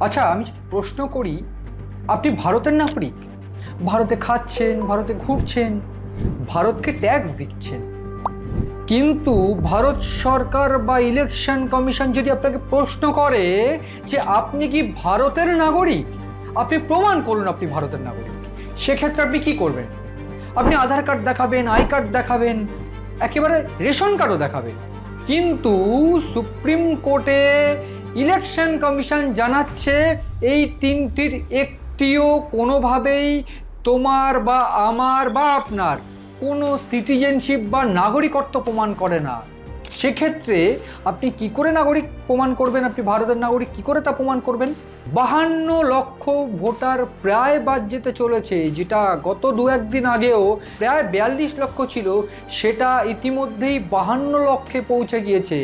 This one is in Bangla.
আচ্ছা, আমি যদি প্রশ্ন করি, আপনি ভারতের নাগরিক, ভারতে খাচ্ছেন, ভারতে ঘুরছেন, ভারতকে ট্যাক্স দিচ্ছেন, কিন্তু ভারত সরকার বা ইলেকশন কমিশন যদি আপনাকে প্রশ্ন করে যে আপনি কি ভারতের নাগরিক, আপনি প্রমাণ করুন আপনি ভারতের নাগরিক, সেক্ষেত্রে আপনি কি করবেন? আপনি আধার কার্ড দেখাবেন, আই কার্ড দেখাবেন, একেবারে রেশন কার্ডও দেখাবেন। কিন্তু সুপ্রিম কোর্টে ইলেকশন কমিশন জানাচ্ছে এই তিনটির একটিও কোনোভাবেই তোমার বা আমার বা আপনার কোনো সিটিজেনশিপ বা নাগরিকত্ব প্রমাণ করে না। সেক্ষেত্রে আপনি কি করে নাগরিক প্রমাণ করবেন, আপনি ভারতের নাগরিক কি করে তা প্রমাণ করবেন? 52 লক্ষ ভোটার প্রায় বাদ যেতে চলেছে, যেটা গত দু একদিন আগেও প্রায় 42 লক্ষ ছিল, সেটা ইতিমধ্যেই 52 লক্ষে পৌঁছে গিয়েছে।